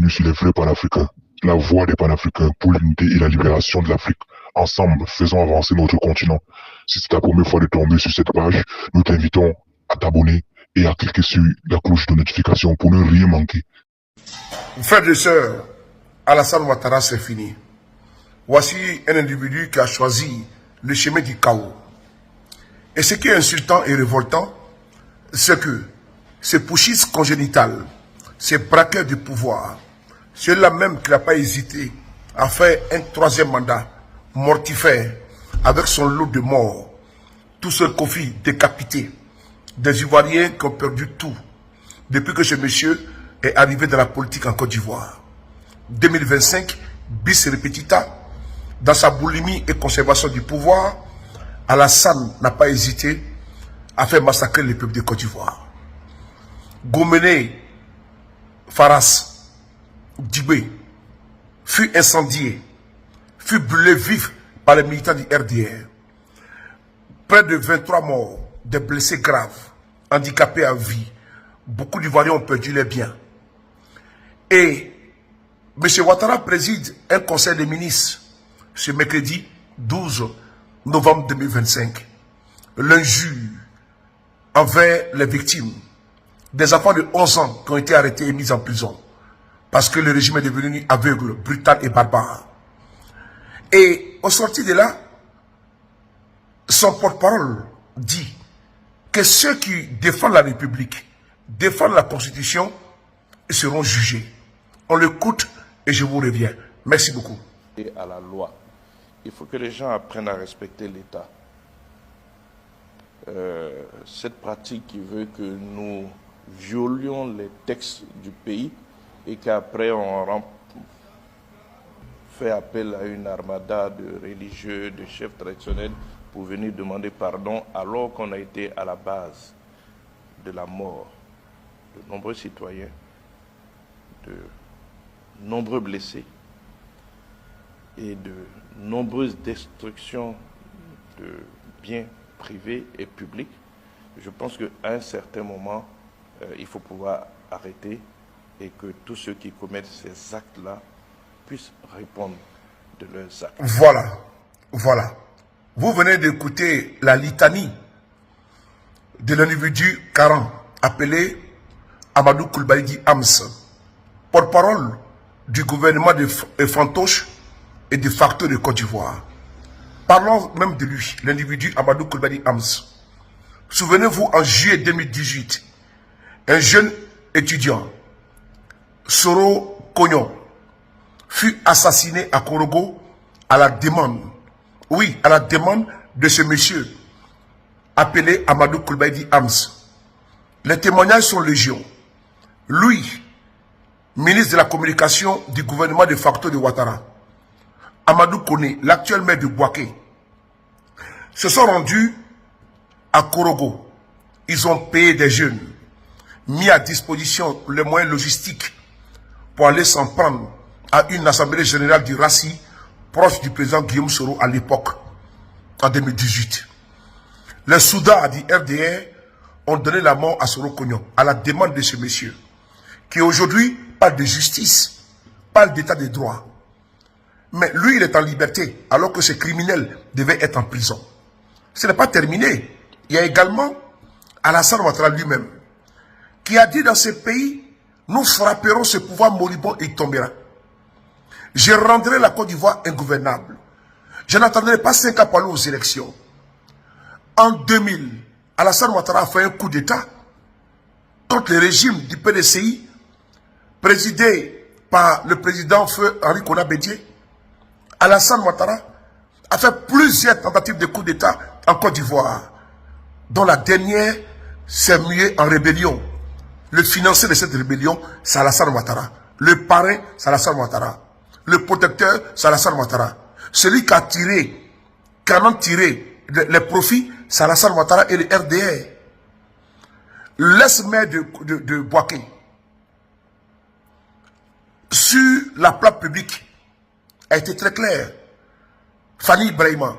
bienvenue sur les vrais panafricains, la voix des panafricains pour l'unité et la libération de l'Afrique. Ensemble, faisons avancer notre continent. Si c'est ta première fois de tomber sur cette page, nous t'invitons à t'abonner et à cliquer sur la cloche de notification pour ne rien manquer. Frères et sœurs, Alassane Ouattara, c'est fini. Voici un individu qui a choisi le chemin du chaos. Et ce qui est insultant et révoltant, c'est que ces pushistes congénitales, ces braqueurs du pouvoir, ceux-là même qui n'a pas hésité à faire un troisième mandat mortifère avec son lot de morts, tous ceux Kofi décapités, des Ivoiriens qui ont perdu tout depuis que ce monsieur est arrivé dans la politique en Côte d'Ivoire. 2025, bis repetita, dans sa boulimie et conservation du pouvoir, Alassane n'a pas hésité à faire massacrer le peuple de Côte d'Ivoire. Gomene Faras Dibé fut incendié, fut brûlé vif par les militants du RDR. Près de 23 morts, des blessés graves, handicapés à vie. Beaucoup d'Ivoiriens ont perdu leurs biens. Et M. Ouattara préside un conseil des ministres ce mercredi 12 novembre 2025. L'injure envers les victimes, des enfants de 11 ans qui ont été arrêtés et mis en prison parce que le régime est devenu aveugle, brutal et barbare. Et au sorti de là, son porte-parole dit que ceux qui défendent la République, défendent la Constitution, seront jugés. On l'écoute et je vous reviens. Merci beaucoup. Et à la loi. Il faut que les gens apprennent à respecter l'État. Cette pratique qui veut que nous violions les textes du pays et qu'après on fait appel à une armada de religieux, de chefs traditionnels pour venir demander pardon alors qu'on a été à la base de la mort de nombreux citoyens, de nombreux blessés et de nombreuses destructions de biens privés et publics. Je pense qu'à un certain moment, il faut pouvoir arrêter et que tous ceux qui commettent ces actes-là puissent répondre de leurs actes. Voilà, voilà. Vous venez d'écouter la litanie de l'individu Karan, appelé Amadou Koulibaly Ams, porte-parole du gouvernement de Fantoche et de facto de Côte d'Ivoire. Parlons même de lui, l'individu Amadou Koulibaly Ams. Souvenez-vous, en juillet 2018, un jeune étudiant, Soro Cognon, fut assassiné à Korogo à la demande, oui, à la demande de ce monsieur appelé Amadou Koulibaly Ams. Les témoignages sont légion. Lui, ministre de la communication du gouvernement de facto de Ouattara, Amadou Kone, l'actuel maire de Bouaké, se sont rendus à Korogo. Ils ont payé des jeunes, mis à disposition les moyens logistiques pour aller s'en prendre à une assemblée générale du RACI, proche du président Guillaume Soro à l'époque, en 2018. Les soudats du RDR ont donné la mort à Soro Cognon, à la demande de ce monsieur, qui aujourd'hui parle de justice, parle d'état de droit. Mais lui, il est en liberté, alors que ce criminel devait être en prison. Ce n'est pas terminé. Il y a également Alassane Ouattara lui-même, qui a dit dans ce pays, nous frapperons ce pouvoir moribond et il tombera. Je rendrai la Côte d'Ivoire ingouvernable. Je n'attendrai pas 5 ans pour aller aux élections. En 2000, Alassane Ouattara a fait un coup d'État contre le régime du PDCI, présidé par le président feu Henri Konan Bédié. Alassane Ouattara a fait plusieurs tentatives de coup d'État en Côte d'Ivoire, dont la dernière s'est muée en rébellion. Le financier de cette rébellion, c'est Alassane Ouattara. Le parrain, c'est Alassane Ouattara. Le protecteur, c'est Alassane Ouattara. Celui qui a tiré, qui en a tiré les profits, c'est Alassane Ouattara et le RDR. L'ex-maire de Bouaké, sur la place publique, a été très clair. Fanny Ibrahima,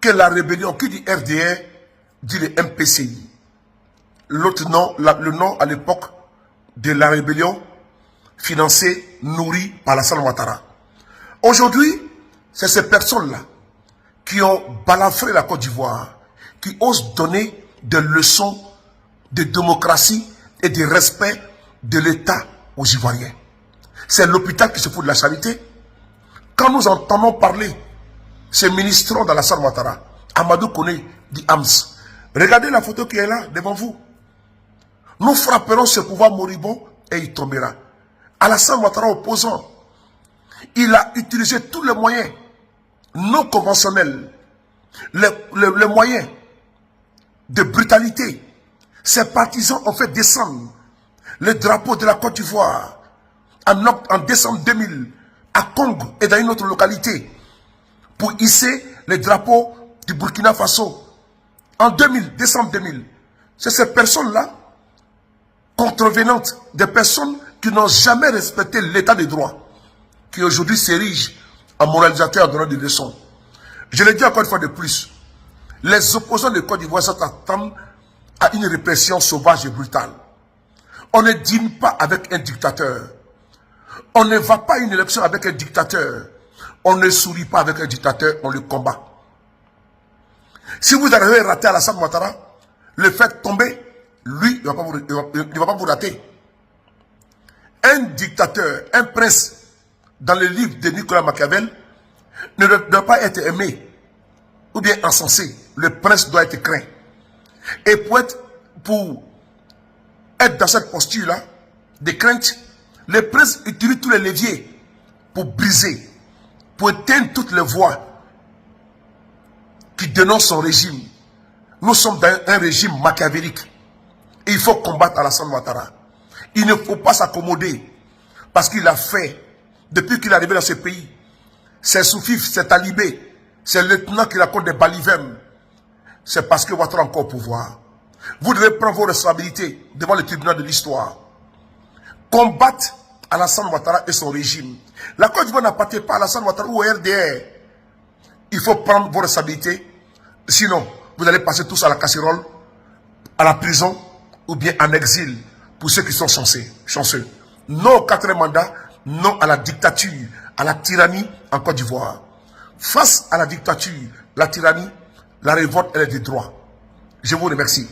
que la rébellion qui dit RDR, dit le MPCI. L'autre nom, le nom à l'époque de la rébellion, financés, nourris par Alassane Ouattara. Aujourd'hui, c'est ces personnes-là qui ont balafré la Côte d'Ivoire, qui osent donner des leçons de démocratie et de respect de l'État aux Ivoiriens. C'est l'hôpital qui se fout de la charité. Quand nous entendons parler ces ministres d'Alassane Ouattara, Amadou Kone dit Ams, regardez la photo qui est là devant vous. Nous frapperons ce pouvoir moribond et il tombera. Alassane Ouattara opposant, il a utilisé tous les moyens non conventionnels, les moyens de brutalité. Ses partisans ont fait descendre le drapeau de la Côte d'Ivoire en décembre 2000 à Congo et dans une autre localité pour hisser le drapeau du Burkina Faso en décembre 2000. C'est ces personnes-là, contrevenantes, des personnes qui n'ont jamais respecté l'état de droit, qui aujourd'hui s'érigent en moralisateur en donnant des leçons. Je le dis encore une fois de plus, les opposants de Côte d'Ivoire s'attendent à une répression sauvage et brutale. On ne dîne pas avec un dictateur. On ne va pas à une élection avec un dictateur. On ne sourit pas avec un dictateur, on le combat. Si vous arrivez à rater Alassane Ouattara, le fait tomber, lui, il ne va pas vous rater. Un dictateur, un prince, dans le livre de Nicolas Machiavel, ne doit pas être aimé ou bien encensé. Le prince doit être craint. Et pour être dans cette posture-là, de crainte, le prince utilise tous les leviers pour briser, pour éteindre toutes les voix qui dénoncent son régime. Nous sommes dans un régime machiavélique. Et il faut combattre Alassane Ouattara. Il ne faut pas s'accommoder. Parce qu'il a fait, depuis qu'il est arrivé dans ce pays, ses soufifs, ses talibés, ses lieutenants qui racontent des balivèmes. C'est parce que Ouattara est encore au pouvoir. Vous devez prendre vos responsabilités devant le tribunal de l'histoire. Combattre Alassane Ouattara et son régime. La Côte d'Ivoire n'appartient pas à Alassane Ouattara ou au RDR. Il faut prendre vos responsabilités. Sinon, vous allez passer tous à la casserole, à la prison ou bien en exil pour ceux qui sont chanceux. Non au 4e mandat, non à la dictature, à la tyrannie en Côte d'Ivoire. Face à la dictature, la tyrannie, la révolte, elle est des droits. Je vous remercie.